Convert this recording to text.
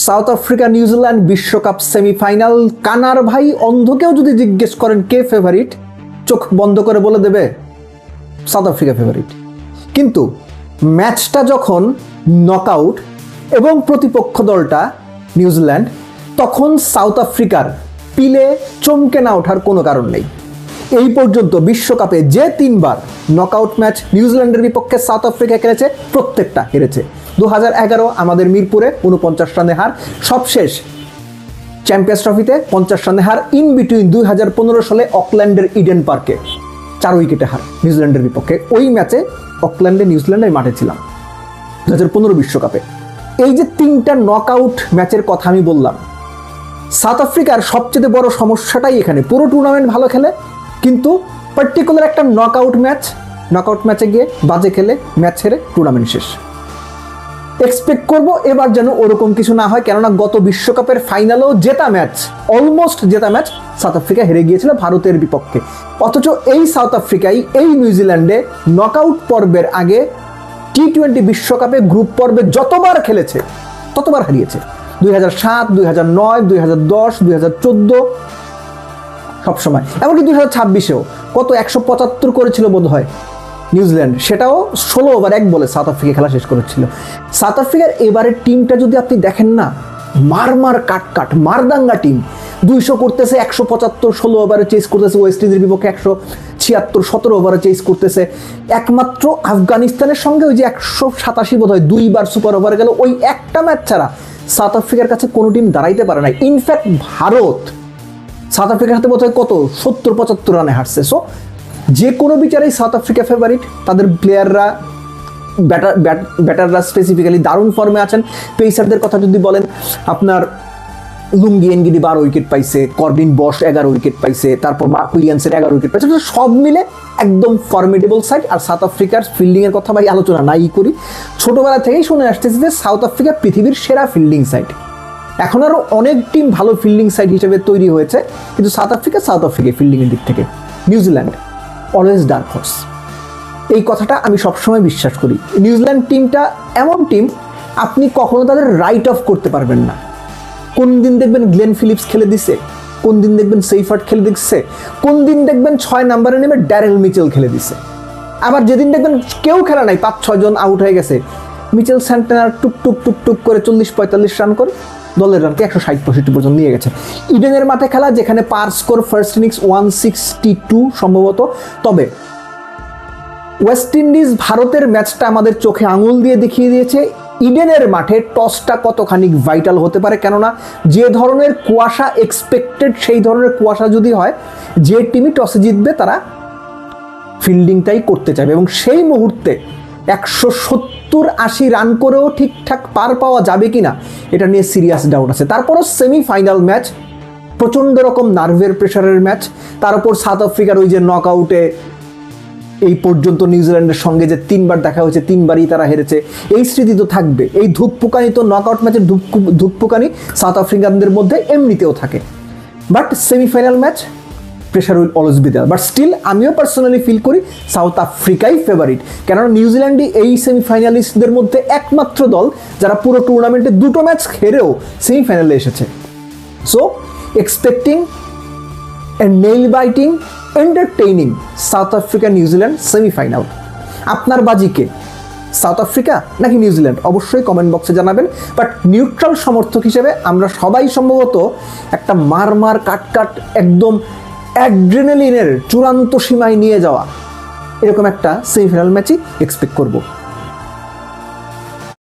South Africa New Zealand বিশ্বকাপ semifinal. কানার ভাই অন্ধকেও যদি জিজ্ঞেস করেন কে ফেভারিট, চোখ বন্ধ করে বলে দেবে সাউথ আফ্রিকা ফেভারিট। কিন্তু ম্যাচটা যখন নকআউট এবং প্রতিপক্ষ দলটা নিউজিল্যান্ড, তখন সাউথ আফ্রিকার পিলে চমকে না ওঠার কোনো কারণ নেই। এই পর্যন্ত বিশ্বকাপে যে 3বার নকআউট ম্যাচ নিউজিল্যান্ডের বিপক্ষে সাউথ আফ্রিকা খেলেছে, প্রত্যেকটা হেরেছে। 2011 আমাদের মিরপুরে 49 রানে হার, সবশেষ চ্যাম্পিয়ন্স ট্রফিতে 50 রানে হার। ইন বিটুইন 2015 সালে অকল্যান্ডের ইডেন পার্কে 4 উইকেটে হার নিউজিল্যান্ডের বিপক্ষে। ওই ম্যাচে অকল্যান্ডে নিউজিল্যান্ডের মাঠে ছিলাম 2015 বিশ্বকাপে। এই যে 3টা নকআউট ম্যাচের কথা আমি বললাম, সাউথ আফ্রিকার সবচেয়ে বড় সমস্যাটাই এখানে। পুরো টুর্নামেন্ট ভালো খেলে, কিন্তু পার্টিকুলার একটা নকআউট ম্যাচে গিয়ে বাজে খেলে ম্যাচ হেরে টুর্নামেন্ট শেষ। এক্সপেক্ট করব এবার যেন ওরকম কিছু না হয়, কেননা গত বিশ্বকাপের ফাইনালেও অলমোস্ট জেতা ম্যাচ সাউথ আফ্রিকা হেরে গিয়েছিল ভারতের বিপক্ষে। অথচ এই সাউথ আফ্রিকাই এই নিউজিল্যান্ডে নকআউট পর্বের আগে টি-20 বিশ্বকাপে গ্রুপ পর্বে যতবার খেলেছে ততবার হারিয়েছে। 2007, 2009, 2010, 2014 সবসময়, এমনকি 2026-এও কত 175 করেছিল বোধ হয় নিউজিল্যান্ড, সেটাও 16 ওভার 1 বলে সাউথ আফ্রিকা খেলা শেষ করেছিল। সাউথ আফ্রিকার এবারের টিমটা যদি আপনি দেখেন না, কাট মারদাঙ্গা টিম। 200 করতেছে, 175 16 ওভারে চেস করতেছে। ওয়েস্ট ইন্ডিজের বিপক্ষে 176 17 ওভারে চেস করতেছে। একমাত্র আফগানিস্তানের সঙ্গে ওই যে 187 বোধ হয় 2বার সুপার ওভারে গেল, ওই একটা ম্যাচ ছাড়া সাউথ আফ্রিকার কাছে কোনো টিম দাঁড়াইতে পারে না। ইনফ্যাক্ট ভারত সাউথ আফ্রিকার হাতে বোধ হয় কত 70-75 রানে হারছে। সো যে কোনো বিচারেই সাউথ আফ্রিকা ফেভারিট। তাদের প্লেয়াররা, ব্যাটাররা স্পেসিফিক্যালি দারুণ ফর্মে আছেন। পেসারদের কথা যদি বলেন, আপনার লুঙ্গি এনগিডি 12 উইকেট পাইছে, করবিন বশ 11 উইকেট পাইছে, তারপর মার্ক উইলিয়ামসের 11 উইকেট পাইছে। সব মিলে একদম ফর্মিডেবল সাইড। আর সাউথ আফ্রিকার ফিল্ডিংয়ের কথা ভাই আলোচনা নাই করি, ছোটবেলা থেকেই শুনে আসতেছি যে সাউথ আফ্রিকা পৃথিবীর সেরা ফিল্ডিং সাইড। এখন আরও অনেক টিম ভালো ফিল্ডিং সাইড হিসেবে তৈরি হয়েছে, কিন্তু সাউথ আফ্রিকা ফিল্ডিংয়ের দিক থেকে নিউজিল্যান্ড অলওয়েজ ডার্ক হর্স। এই কথাটা আমি সবসময় বিশ্বাস করি। নিউজিল্যান্ড টিমটা এমন টিম, আপনি কখনো তাদের রাইট অফ করতে পারবেন না। কোন দিন দেখবেন গ্লেন ফিলিপস খেলে দিচ্ছে, কোন দিন দেখবেন সেইফার্ট খেলে দিচ্ছে, কোন দিন দেখবেন 6 নম্বরে নেমে ড্যারেল মিচেল খেলে দিচ্ছে। আবার যেদিন দেখবেন কেউ খেলা নাই, 5-6 জন আউট হয়ে গেছে, মিচেল স্যান্টনার টুক করে 40-45 রান করে দলের রানকে 160-65 পর্যন্ত নিয়ে গেছে। ইডেনের মাঠে খেলা, যেখানে পার স্কোর ফার্স্ট ইনিংস 162 সম্ভবত। তবে ওয়েস্ট ইন্ডিজ ভারতের ম্যাচটা আমাদের চোখে আঙুল দিয়ে দেখিয়ে দিয়েছে ইডেনের মাঠে টসটা কতখানি ভাইটাল হতে পারে। কেননা যে ধরনের কুয়াশা এক্সপেক্টেড, সেই ধরনের কুয়াশা যদি হয়, যে টিমই টসে জিতবে তারা ফিল্ডিংটাই করতে চাইবে, এবং সেই মুহূর্তে 170-80 রান করেও ঠিকঠাক পার পাওয়া যাবে কিনা এটা নিয়ে সিরিয়াস ডাউট আছে। তারপরও সেমিফাইনাল ম্যাচ, প্রচণ্ড রকম নার্ভের প্রেশারের ম্যাচ, তার উপর সাউথ আফ্রিকার ওই যে নকআউটে এই পর্যন্ত নিউজিল্যান্ডের সঙ্গে যে 3বার দেখা হয়েছে, 3বারই তারা হেরেছে, এই স্মৃতি তো থাকবে। এই ধূপপুকানি তো নকআউট ম্যাচের ধূপপুকানি সাউথ আফ্রিকানদের মধ্যে এমনিতেও থাকে। But semifinal match pressure will always be there. But still আমিও পার্সোনালি ফিল করি সাউথ আফ্রিকাই ফেভারিট, কেননা নিউজিল্যান্ডই এই সেমিফাইনালিস্টদের মধ্যে একমাত্র দল যারা পুরো টুর্নামেন্টে 2টো ম্যাচ হেরেও সেমিফাইনালে এসেছে। So expecting a nail biting entertaining South Africa New Zealand semifinal. আপনার বাজিকে সাউথ আফ্রিকা নাকি নিউজিল্যান্ড অবশ্যই কমেন্ট বক্সে জানাবেন। বাট নিউট্রাল সমর্থক হিসেবে আমরা সবাই সম্ভবত একটা কাট একদম অ্যাড্রেনালিনের চূড়ান্ত সীমায় নিয়ে যাওয়া এরকম একটা সেমিফাইনাল ম্যাচই এক্সপেক্ট করব।